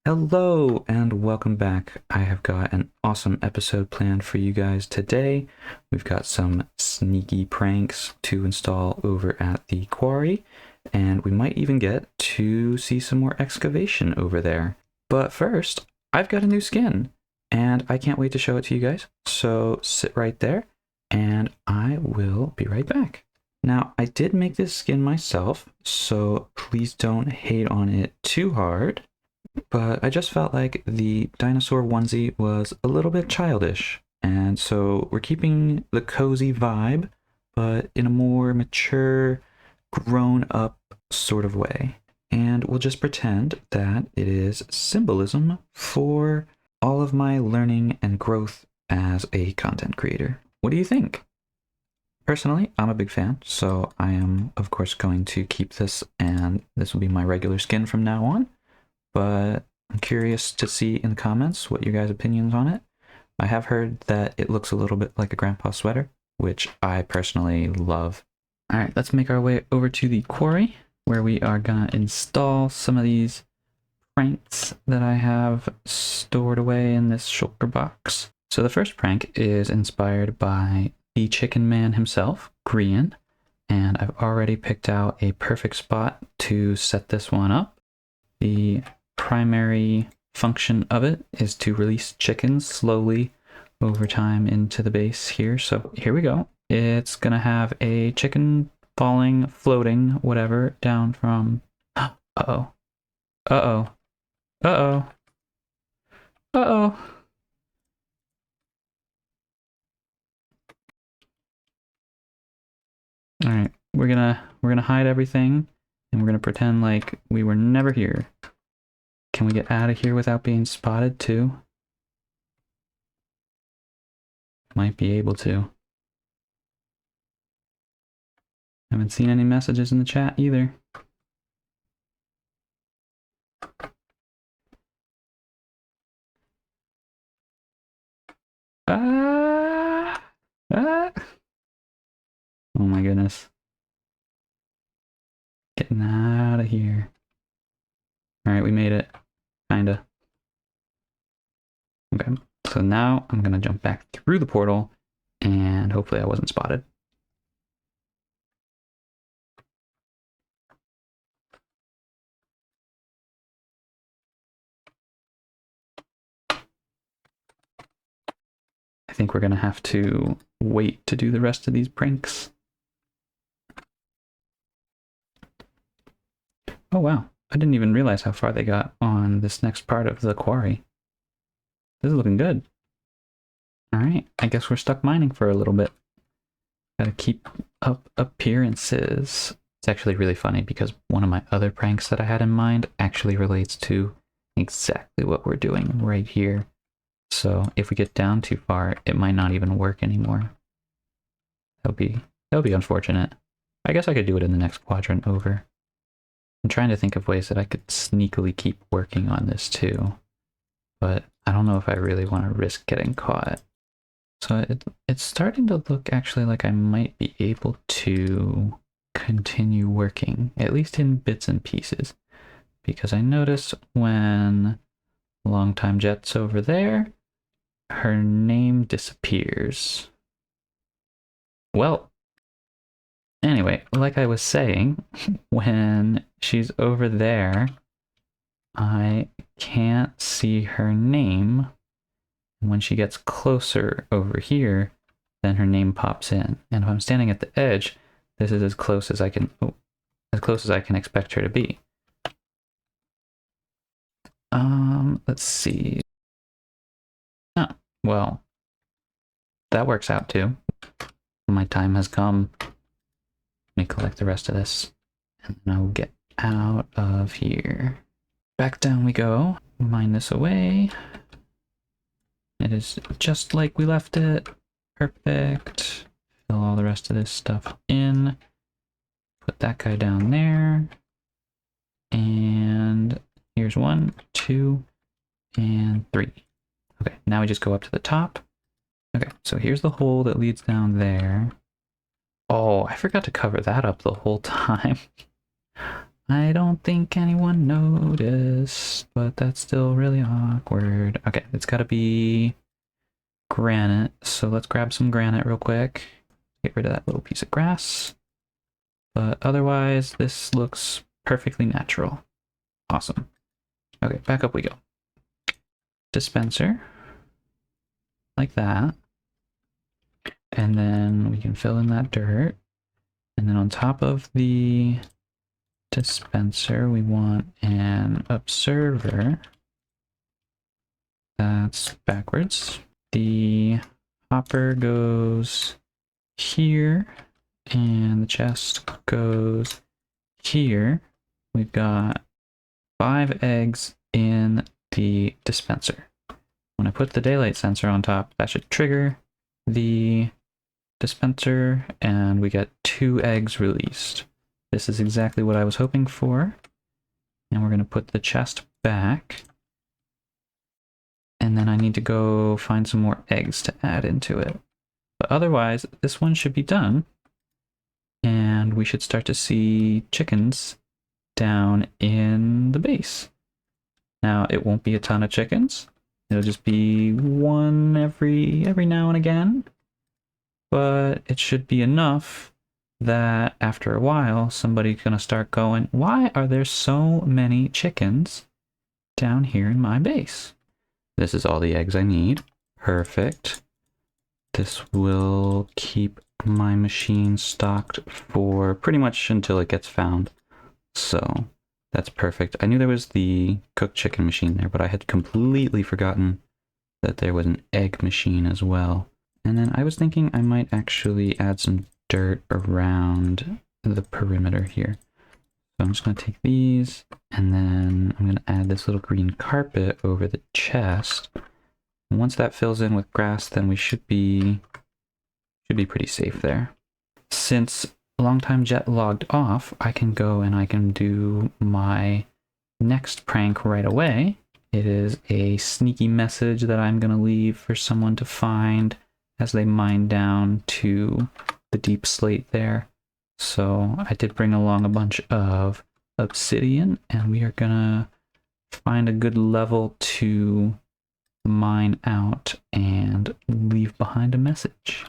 Hello and welcome back. I have got an awesome episode planned for you guys today. We've got some sneaky pranks to install over at the quarry, and we might even get to see some more excavation over there. But first, I've got a new skin, and I can't wait to show it to you guys. So sit right there, and I will be right back. Now, I did make this skin myself, so please don't hate on it too hard. But I just felt like the dinosaur onesie was a little bit childish. And so we're keeping the cozy vibe, but in a more mature, grown up sort of way. And we'll just pretend that it is symbolism for all of my learning and growth as a content creator. What do you think? Personally, I'm a big fan, so I am, of course, going to keep this, and this will be my regular skin from now on. But I'm curious to see in the comments what your guys' opinions on it. I have heard that it looks a little bit like a grandpa sweater, which I personally love. All right, let's make our way over to the quarry, where we are gonna install some of these pranks that I have stored away in this shulker box. So the first prank is inspired by the chicken man himself, Grian, and I've already picked out a perfect spot to set this one up. The primary function of it is to release chickens slowly over time into the base here. So here we go. It's gonna have a chicken falling, floating, whatever, down from... Uh-oh. Uh-oh. Uh-oh. Uh-oh. All right, we're gonna hide everything, and we're gonna pretend like we were never here. Can we get out of here without being spotted too? Might be able to. Haven't seen any messages in the chat either. Ah! Ah! Oh my goodness. Getting out of here. Alright, we made it. Kinda. Okay, so now I'm gonna jump back through the portal, and hopefully I wasn't spotted. I think we're gonna have to wait to do the rest of these pranks. Oh wow, I didn't even realize how far they got on this next part of the quarry. This is looking good. Alright, I guess we're stuck mining for a little bit. Gotta keep up appearances. It's actually really funny because one of my other pranks that I had in mind actually relates to exactly what we're doing right here. So if we get down too far, it might not even work anymore. That'll be unfortunate. I guess I could do it in the next quadrant over. I'm trying to think of ways that I could sneakily keep working on this too, but I don't know if I really want to risk getting caught. So it's starting to look actually like I might be able to continue working, at least in bits and pieces, because I notice when Longtime Jet's over there, her name disappears. Well, anyway, like I was saying, when she's over there, I can't see her name. When she gets closer over here, then her name pops in. And if I'm standing at the edge, this is as close as I can expect her to be. Let's see. Oh, well, that works out too. My time has come. Let me collect the rest of this, and then I'll get out of here. Back down we go. Mine this away. It is just like we left it. Perfect. Fill all the rest of this stuff in. Put that guy down there. And here's 1, 2, and 3. Okay, now we just go up to the top. Okay, so here's the hole that leads down there. Oh, I forgot to cover that up the whole time. I don't think anyone noticed, but that's still really awkward. Okay, it's gotta be granite. So let's grab some granite real quick. Get rid of that little piece of grass. But otherwise, this looks perfectly natural. Awesome. Okay, back up we go. Dispenser. Like that. And then we can fill in that dirt. And then on top of the dispenser, we want an observer. That's backwards. The hopper goes here, and the chest goes here. We've got 5 eggs in the dispenser. When I put the daylight sensor on top, that should trigger the dispenser, and we get 2 eggs released. This is exactly what I was hoping for. And we're going to put the chest back. And then I need to go find some more eggs to add into it. But otherwise, this one should be done. And we should start to see chickens down in the base. Now, it won't be a ton of chickens. It'll just be one every now and again. But it should be enough that after a while, somebody's going to start going, why are there so many chickens down here in my base? This is all the eggs I need. Perfect. This will keep my machine stocked for pretty much until it gets found. So that's perfect. I knew there was the cooked chicken machine there, but I had completely forgotten that there was an egg machine as well. And then I was thinking I might actually add some dirt around the perimeter here. So I'm just going to take these, and then I'm going to add this little green carpet over the chest. And once that fills in with grass, then we should be pretty safe there. Since Longtime Jet logged off, I can go and I can do my next prank right away. It is a sneaky message that I'm going to leave for someone to find as they mine down to the deep slate there. So I did bring along a bunch of obsidian, and we are gonna find a good level to mine out and leave behind a message.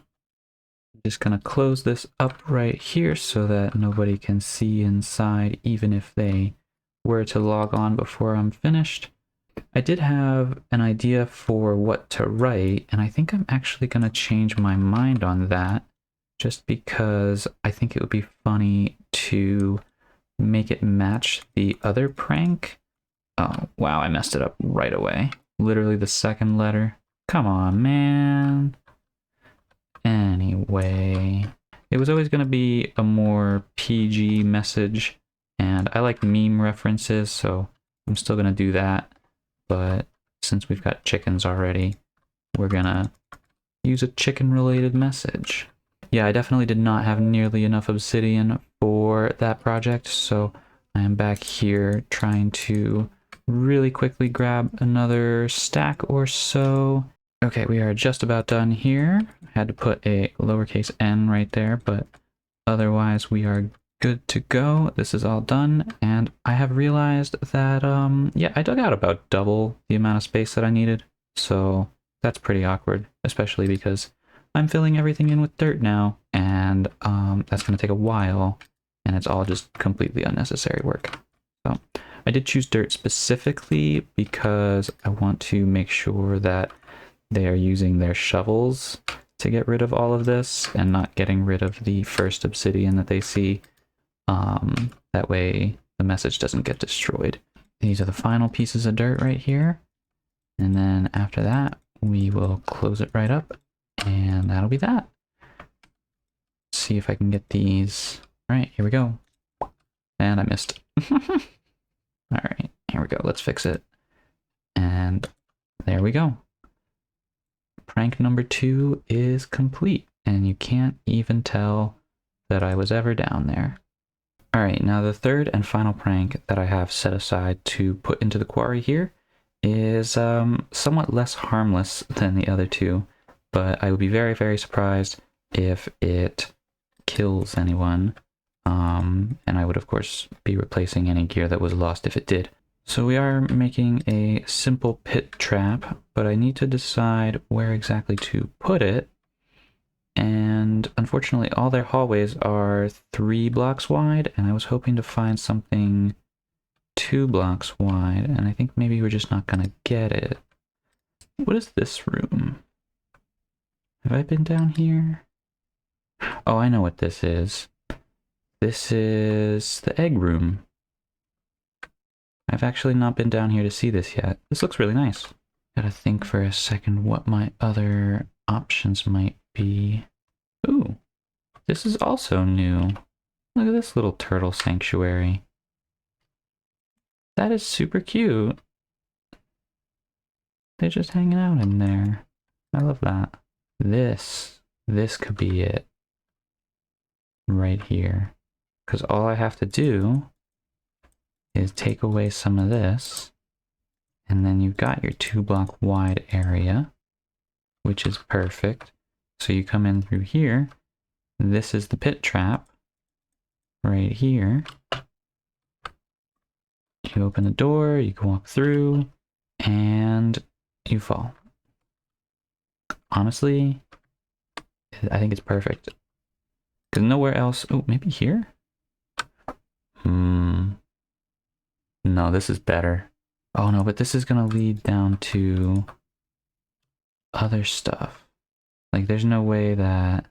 I'm just gonna close this up right here so that nobody can see inside, even if they were to log on before I'm finished. I did have an idea for what to write, and I think I'm actually gonna change my mind on that, just because I think it would be funny to make it match the other prank. Oh, wow, I messed it up right away. Literally the second letter. Come on, man. Anyway, it was always going to be a more PG message, and I like meme references, so I'm still going to do that. But since we've got chickens already, we're going to use a chicken-related message. Yeah, I definitely did not have nearly enough obsidian for that project, so I am back here trying to really quickly grab another stack or so. Okay, we are just about done here. I had to put a lowercase n right there, but otherwise we are good to go. This is all done, and I have realized that, yeah, I dug out about double the amount of space that I needed, so that's pretty awkward, especially because I'm filling everything in with dirt now, and that's going to take a while, and it's all just completely unnecessary work. So I did choose dirt specifically because I want to make sure that they are using their shovels to get rid of all of this and not getting rid of the first obsidian that they see. That way the message doesn't get destroyed. These are the final pieces of dirt right here. And then after that, we will close it right up, and that'll be that. Let's see if I can get these. All right, here we go. And I missed. All right, here we go. Let's fix it. And there we go. Prank number 2 is complete, and you can't even tell that I was ever down there. All right, now the third and final prank that I have set aside to put into the quarry here is somewhat less harmless than the other two, but I would be very, very surprised if it kills anyone. And I would, of course, be replacing any gear that was lost if it did. So we are making a simple pit trap, but I need to decide where exactly to put it. And unfortunately, all their hallways are 3 blocks wide, and I was hoping to find something 2 blocks wide, and I think maybe we're just not gonna get it. What is this room? Have I been down here? Oh, I know what this is. This is the egg room. I've actually not been down here to see this yet. This looks really nice. Gotta think for a second what my other options might be. Ooh, this is also new. Look at this little turtle sanctuary. That is super cute. They're just hanging out in there. I love that. This could be it. Right here. Because all I have to do is take away some of this, and then you've got your 2 block wide area, which is perfect. So you come in through here. This is the pit trap right here. You open the door, you can walk through, and you fall. Honestly, I think it's perfect. Because nowhere else... Oh, maybe here? No, this is better. Oh no, but this is gonna lead down to other stuff. Like, there's no way that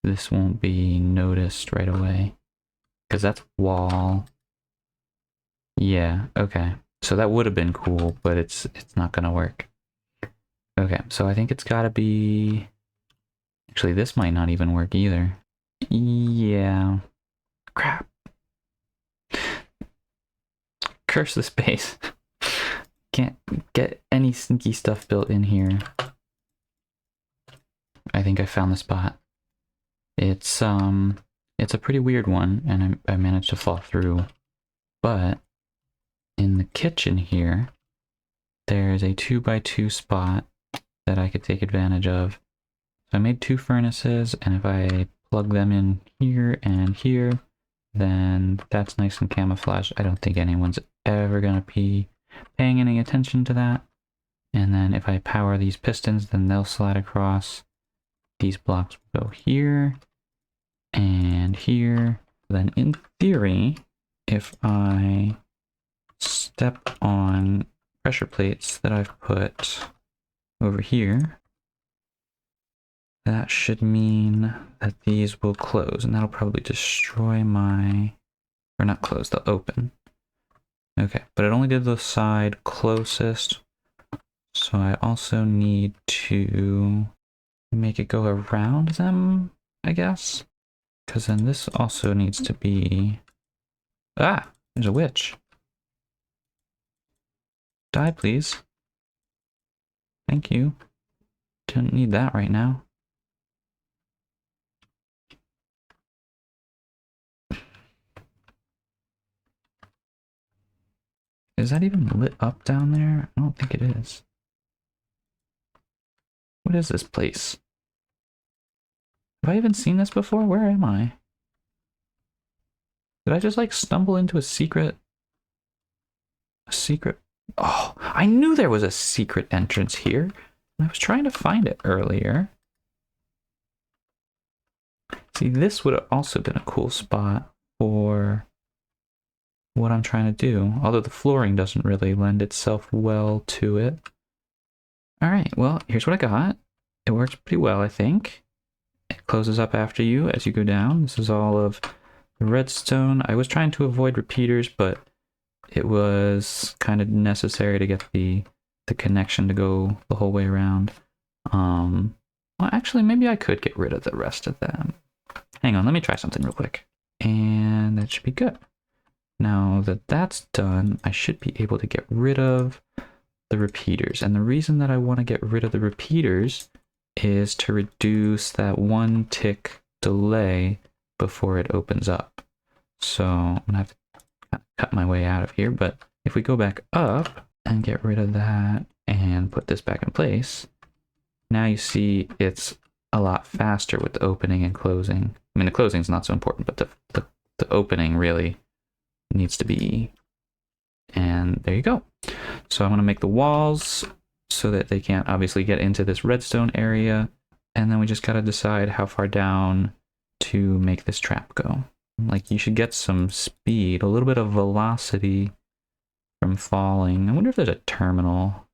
this won't be noticed right away. Because that's wall. Yeah, okay. So that would have been cool, but it's not gonna work. Okay, so I think it's gotta be... Actually, this might not even work either. Yeah. Crap. Curse the space. Can't get any sneaky stuff built in here. I think I found the spot. It's a pretty weird one, and I managed to fall through. But in the kitchen here, there's a 2x2 spot that I could take advantage of. So I made 2 furnaces, and if I plug them in here and here, then that's nice and camouflaged. I don't think anyone's ever gonna be paying any attention to that. And then if I power these pistons, then they'll slide across. These blocks will go here and here. Then in theory, if I step on pressure plates that I've put over here, that should mean that these will close, and that'll probably destroy my... Or not close, they'll open. Okay, but it only did the side closest, so I also need to make it go around them, I guess? Because then this also needs to be... Ah! There's a witch. Die, please. Thank you. Didn't need that right now. Is that even lit up down there? I don't think it is. What is this place? Have I even seen this before? Where am I? Did I just like stumble into a secret? Oh, I knew there was a secret entrance here. I was trying to find it earlier. See, this would have also been a cool spot for what I'm trying to do, although the flooring doesn't really lend itself well to it. All right, well, here's what I got. It works pretty well, I think. It closes up after you as you go down. This is all of the redstone. I was trying to avoid repeaters, but it was kind of necessary to get the connection to go the whole way around. Well, actually, maybe I could get rid of the rest of them. Hang on, let me try something real quick. And that should be good. Now that that's done, I should be able to get rid of the repeaters. And the reason that I want to get rid of the repeaters is to reduce that 1 tick delay before it opens up. So I'm gonna have to cut my way out of here, but if we go back up and get rid of that and put this back in place, now you see it's a lot faster with the opening and closing. I mean, the closing's not so important, but the opening really needs to be. And there you go. So I'm going to make the walls so that they can't obviously get into this redstone area. And then we just got to decide how far down to make this trap go. Like, you should get some speed, a little bit of velocity from falling. I wonder if there's a terminal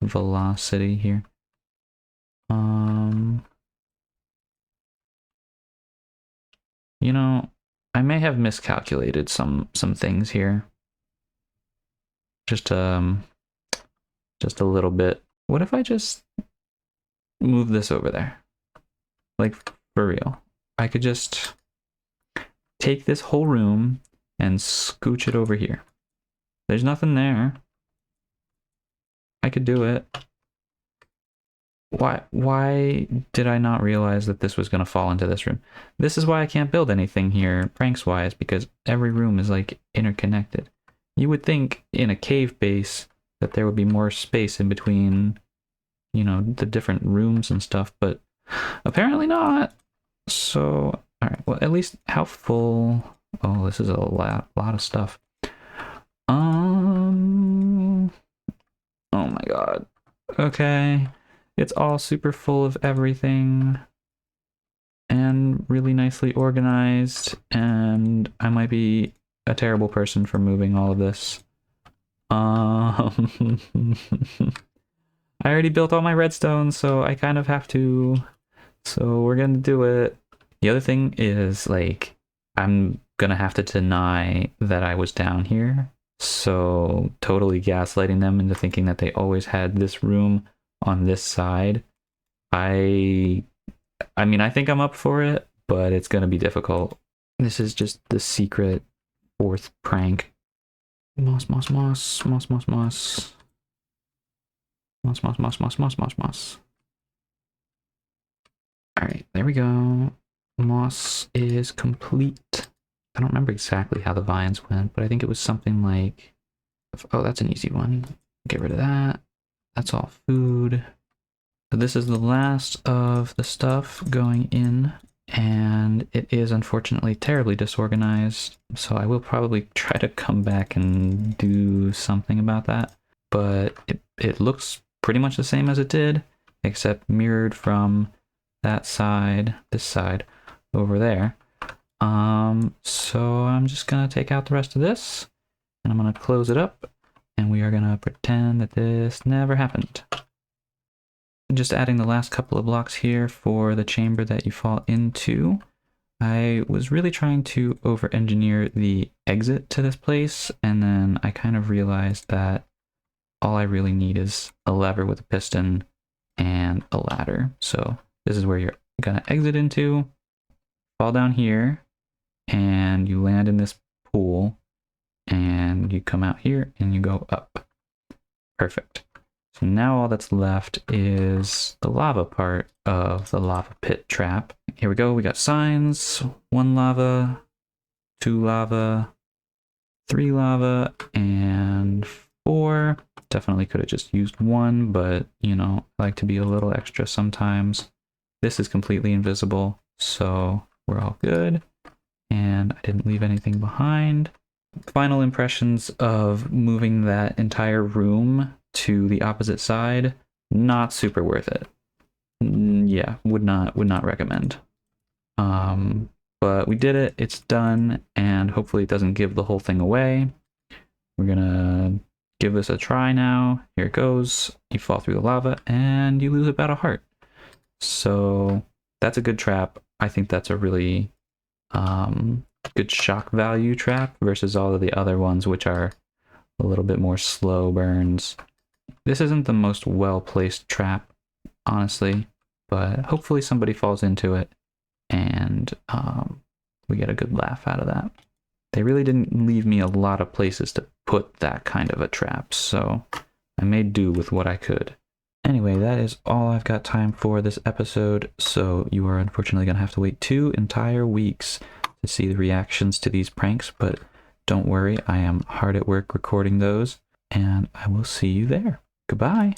velocity here. You know, I may have miscalculated some things here. Just a little bit. What if I just move this over there? Like, for real. I could just take this whole room and scooch it over here. There's nothing there. I could do it. Why did I not realize that this was going to fall into this room? This is why I can't build anything here, pranks-wise, because every room is, like, interconnected. You would think in a cave base that there would be more space in between, you know, the different rooms and stuff, but apparently not. So, all right, well, at least how full... Oh, this is a lot of stuff. Oh my god. Okay. It's all super full of everything and really nicely organized, and I might be a terrible person for moving all of this. I already built all my redstone, so I kind of have to. So we're gonna do it. The other thing is, like, I'm gonna have to deny that I was down here. So totally gaslighting them into thinking that they always had this room on this side. I mean, I think I'm up for it, but it's gonna be difficult. This is just the secret fourth prank. Moss, moss, moss, moss, moss, moss. Moss, moss, moss, moss, moss, moss, moss. Alright, there we go. Moss is complete. I don't remember exactly how the vines went, but I think it was something like... Oh, that's an easy one. Get rid of that. That's all food. So this is the last of the stuff going in, and it is unfortunately terribly disorganized, so I will probably try to come back and do something about that. But it looks pretty much the same as it did, except mirrored from that side, this side, over there. So I'm just gonna take out the rest of this, and I'm gonna close it up, and we are gonna pretend that this never happened. Just adding the last couple of blocks here for the chamber that you fall into. I was really trying to over-engineer the exit to this place, and then I kind of realized that all I really need is a lever with a piston and a ladder. So this is where you're gonna exit into, fall down here, and you land in this pool, and you come out here and you go up. Perfect. So now all that's left is the lava part of the lava pit trap. Here we go, we got signs, 1 lava, 2 lava, 3 lava, and 4. Definitely could have just used 1, but you know, I like to be a little extra sometimes. This is completely invisible, so we're all good. And I didn't leave anything behind. Final impressions of moving that entire room to the opposite side, not super worth it. Yeah, would not recommend. But we did it, it's done, and hopefully it doesn't give the whole thing away. We're gonna give this a try now. Here it goes. You fall through the lava and you lose about a heart. So that's a good trap. I think that's a really good shock value trap versus all of the other ones, which are a little bit more slow burns. This isn't the most well-placed trap, honestly, but hopefully somebody falls into it and we get a good laugh out of that. They really didn't leave me a lot of places to put that kind of a trap, so I made do with what I could. Anyway, that is all I've got time for this episode, so you are unfortunately going to have to wait 2 entire weeks to see the reactions to these pranks, but don't worry, I am hard at work recording those, and I will see you there. Goodbye.